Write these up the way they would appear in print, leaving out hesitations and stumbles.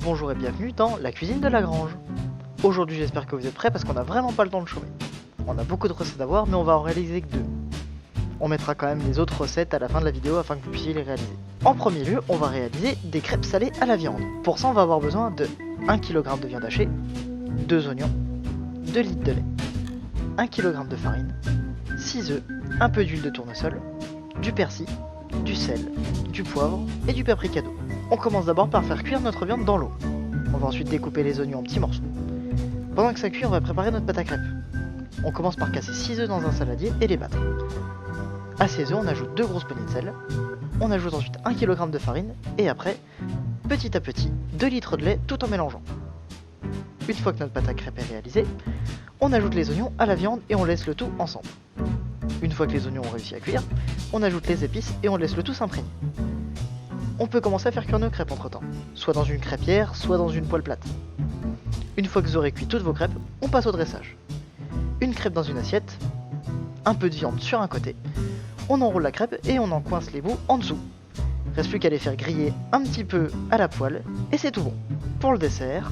Bonjour et bienvenue dans la cuisine de la grange. Aujourd'hui j'espère que vous êtes prêts parce qu'on n'a vraiment pas le temps de chômer. On a beaucoup de recettes à voir mais on va en réaliser que deux. On mettra quand même les autres recettes à la fin de la vidéo afin que vous puissiez les réaliser. En premier lieu, on va réaliser des crêpes salées à la viande. Pour ça on va avoir besoin de 1 kg de viande hachée, 2 oignons, 2 litres de lait, 1 kg de farine, 6 œufs, un peu d'huile de tournesol, du persil, du sel, du poivre et du paprika d'eau. On commence d'abord par faire cuire notre viande dans l'eau. On va ensuite découper les oignons en petits morceaux. Pendant que ça cuit, on va préparer notre pâte à crêpes. On commence par casser 6 œufs dans un saladier et les battre. À ces œufs, on ajoute 2 grosses poignées de sel. On ajoute ensuite 1 kg de farine et après, petit à petit, 2 litres de lait tout en mélangeant. Une fois que notre pâte à crêpes est réalisée, on ajoute les oignons à la viande et on laisse le tout ensemble. Une fois que les oignons ont réussi à cuire, on ajoute les épices et on laisse le tout s'imprégner. On peut commencer à faire cuire nos crêpes entre temps, soit dans une crêpière, soit dans une poêle plate. Une fois que vous aurez cuit toutes vos crêpes, on passe au dressage. Une crêpe dans une assiette, un peu de viande sur un côté, on enroule la crêpe et on en coince les bouts en dessous. Reste plus qu'à les faire griller un petit peu à la poêle et c'est tout bon. Pour le dessert,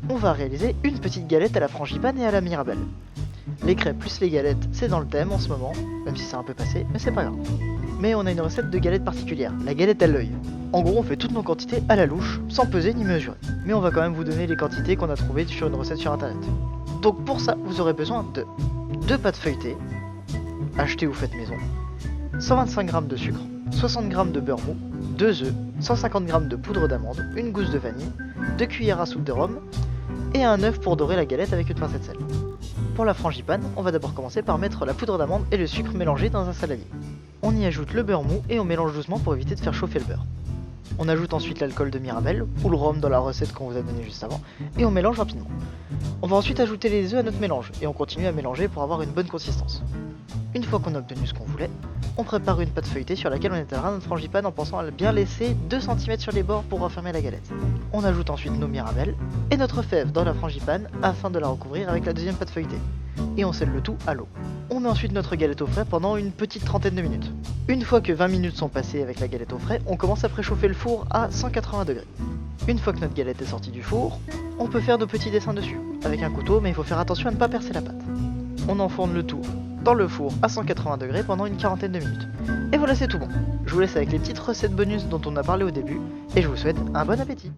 on va réaliser une petite galette à la frangipane et à la mirabelle. Les crêpes plus les galettes, c'est dans le thème en ce moment, même si c'est un peu passé, mais c'est pas grave. Mais on a une recette de galette particulière, la galette à l'œil. En gros, on fait toutes nos quantités à la louche, sans peser ni mesurer. Mais on va quand même vous donner les quantités qu'on a trouvées sur une recette sur internet. Donc pour ça, vous aurez besoin de 2 pâtes feuilletées, achetées ou faites maison, 125 g de sucre, 60 g de beurre mou, 2 œufs, 150 g de poudre d'amande, une gousse de vanille, 2 cuillères à soupe de rhum, et un œuf pour dorer la galette avec une pincée de sel. Pour la frangipane, on va d'abord commencer par mettre la poudre d'amande et le sucre mélangés dans un saladier. On y ajoute le beurre mou et on mélange doucement pour éviter de faire chauffer le beurre. On ajoute ensuite l'alcool de mirabelle ou le rhum dans la recette qu'on vous a donnée juste avant et on mélange rapidement. On va ensuite ajouter les œufs à notre mélange et on continue à mélanger pour avoir une bonne consistance. Une fois qu'on a obtenu ce qu'on voulait, on prépare une pâte feuilletée sur laquelle on étalera notre frangipane en pensant à bien laisser 2 cm sur les bords pour refermer la galette. On ajoute ensuite nos mirabelles et notre fève dans la frangipane afin de la recouvrir avec la deuxième pâte feuilletée. Et on scelle le tout à l'eau. On met ensuite notre galette au frais pendant une petite trentaine de minutes. Une fois que 20 minutes sont passées avec la galette au frais, on commence à préchauffer le four à 180 degrés. Une fois que notre galette est sortie du four, on peut faire de petits dessins dessus, avec un couteau, mais il faut faire attention à ne pas percer la pâte. On enfourne le tout dans le four à 180 degrés pendant une quarantaine de minutes. Et voilà, c'est tout bon. Je vous laisse avec les petites recettes bonus dont on a parlé au début, et je vous souhaite un bon appétit.